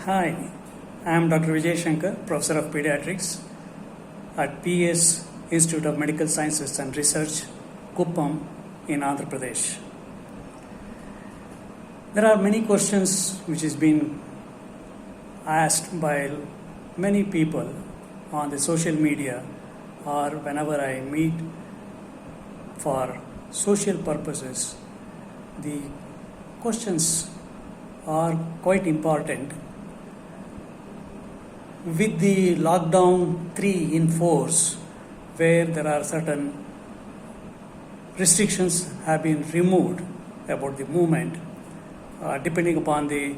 Hi, I am Dr. Vijay Shankar, Professor of Pediatrics at PS Institute of Medical Sciences and Research, Kuppam in Andhra Pradesh. There are many questions which has been asked by many people on the social media or whenever I meet for social purposes. The questions are quite important. With the lockdown 3 in force, where there are certain restrictions have been removed about the movement, depending upon the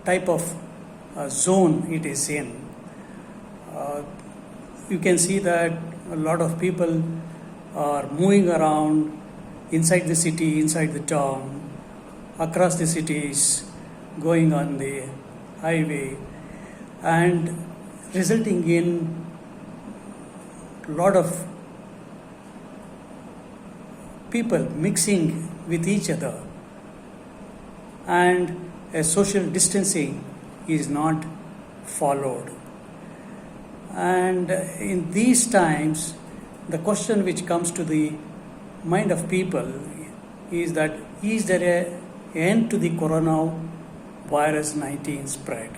type of zone it is in. You can see that a lot of people are moving around inside the city, inside the town, across the cities, going on the highway, and resulting in a lot of people mixing with each other, and a social distancing is not followed. And in these times, the question which comes to the mind of people is that is there an end to the coronavirus 19 spread?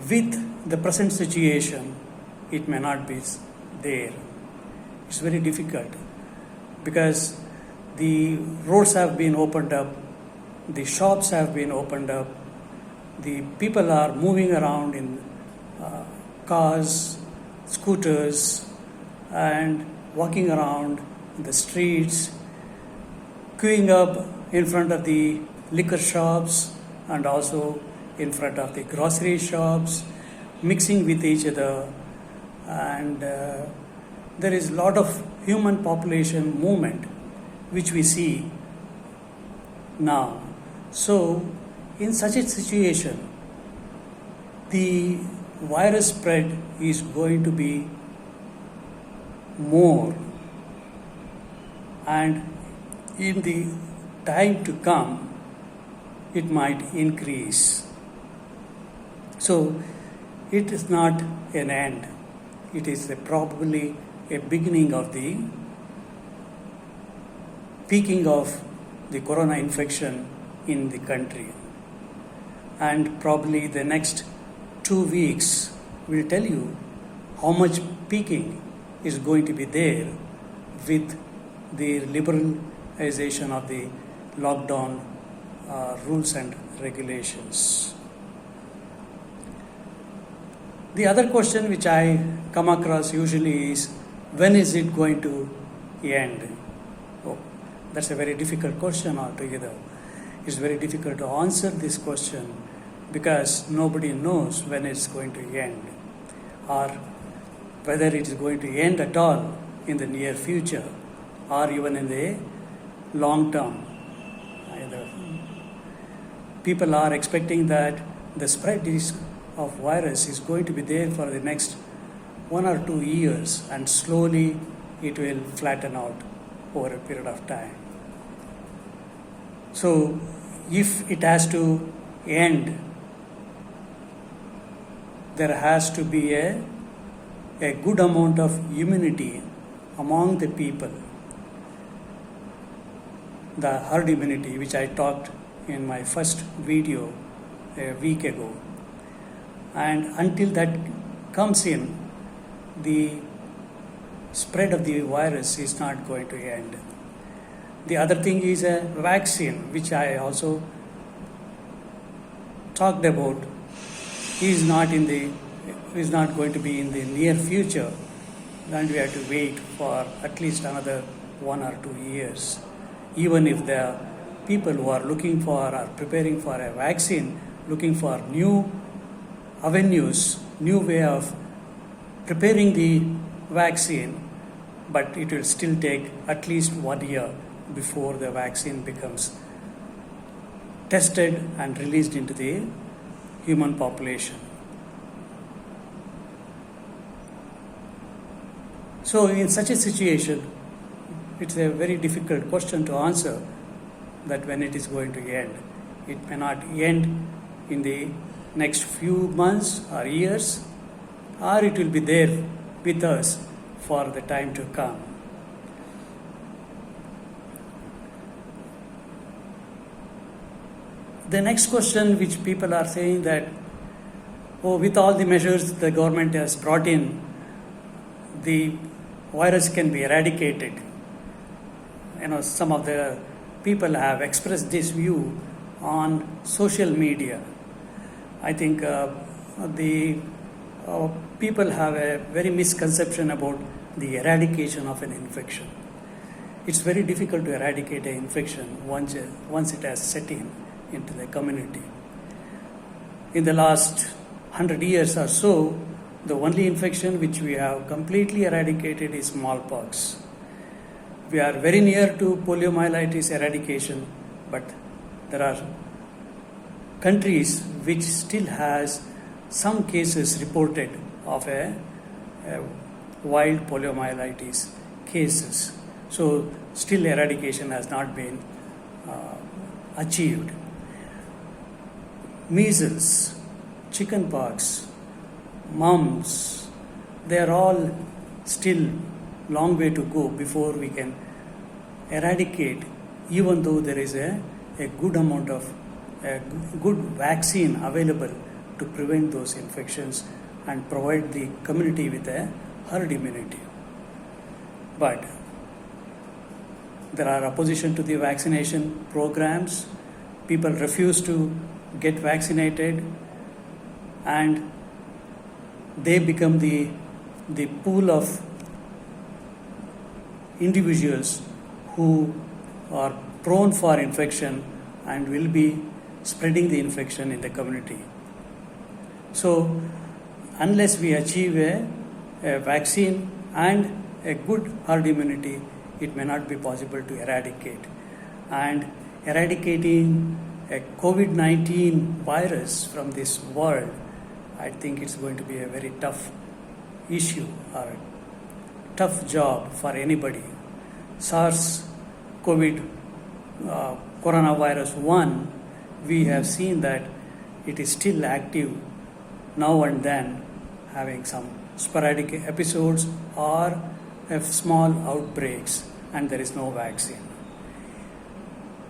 With the present situation, it may not be there. It's very difficult because the roads have been opened up, the shops have been opened up, the people are moving around in cars, scooters, and walking around in the streets, queuing up in front of the liquor shops and also in front of the grocery shops, mixing with each other, and there is a lot of human population movement which we see now. So in such a situation, the virus spread is going to be more, and in the time to come, it might increase. So it is not an end. It is probably a beginning of the peaking of the corona infection in the country. And probably the next 2 weeks will tell you how much peaking is going to be there with the liberalization of the lockdown rules and regulations. The other question which I come across usually is, when is it going to end? Oh, that's a very difficult question altogether. It's very difficult to answer this question because nobody knows when it's going to end or whether it is going to end at all in the near future or even in the long term. People are expecting that the spread of virus is going to be there for the next 1 or 2 years, and slowly it will flatten out over a period of time. So if it has to end, there has to be a good amount of immunity among the people, the herd immunity, which I talked in my first video a week ago. And until that comes in, the spread of the virus is not going to end. The other thing is a vaccine, which I also talked about, is not going to be in the near future, and we have to wait for at least another 1 or 2 years. Even if the people who are looking for or preparing for a vaccine, looking for new avenues, new way of preparing the vaccine, but it will still take at least 1 year before the vaccine becomes tested and released into the human population. So in such a situation, it's a very difficult question to answer that when it is going to end. It may not end in the next few months or years, or it will be there with us for the time to come. The next question which people are saying that, oh, with all the measures the government has brought in, the virus can be eradicated. Some of the people have expressed this view on social media. I think the people have a very misconception about the eradication of an infection. It's very difficult to eradicate an infection once it has set into the community. In the last 100 years or so, the only infection which we have completely eradicated is smallpox. We are very near to poliomyelitis eradication, but there are countries which still has some cases reported of a wild poliomyelitis cases. So still eradication has not been achieved. Measles, chickenpox, mumps, they are all still long way to go before we can eradicate, even though there is a good amount of a good vaccine available to prevent those infections and provide the community with a herd immunity. But there are opposition to the vaccination programs. People refuse to get vaccinated, and they become the pool of individuals who are prone for infection and will be spreading the infection in the community. So unless we achieve a vaccine and a good herd immunity, it may not be possible to eradicate. And eradicating a COVID-19 virus from this world, I think it's going to be a very tough issue or a tough job for anybody. SARS-CoV coronavirus 1, we have seen that it is still active now and then, having some sporadic episodes or small outbreaks, and there is no vaccine.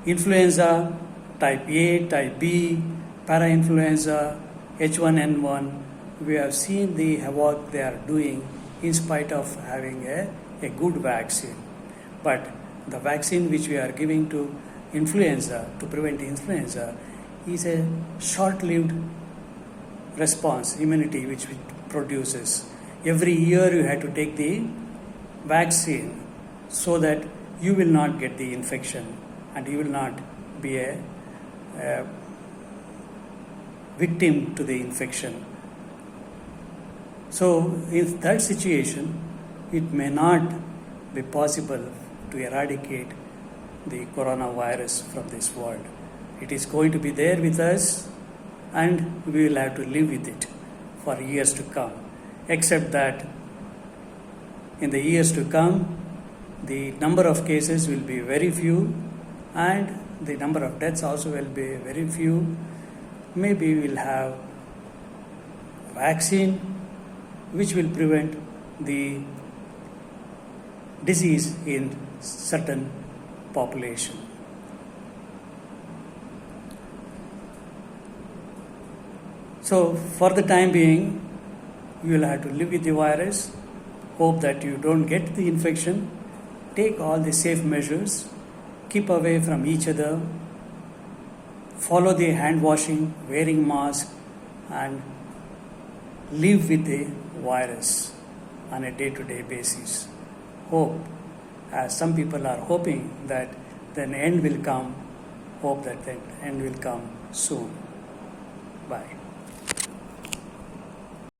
Influenza, type A, type B, parainfluenza, H1N1, we have seen the havoc they are doing in spite of having a good vaccine. But the vaccine which we are giving to influenza, to prevent influenza, is a short-lived response, immunity which it produces. Every year you have to take the vaccine so that you will not get the infection and you will not be a victim to the infection. So in that situation, it may not be possible to eradicate the coronavirus from this world. It is going to be there with us, and we will have to live with it for years to come. Except that in the years to come, the number of cases will be very few, and the number of deaths also will be very few. Maybe we'll have vaccine which will prevent the disease in certain population. So for the time being, you will have to live with the virus, hope that you don't get the infection, take all the safe measures, keep away from each other, follow the hand washing, wearing mask, and live with the virus on a day-to-day basis. Hope, as some people are hoping that the end will come, hope that the end will come soon. Bye.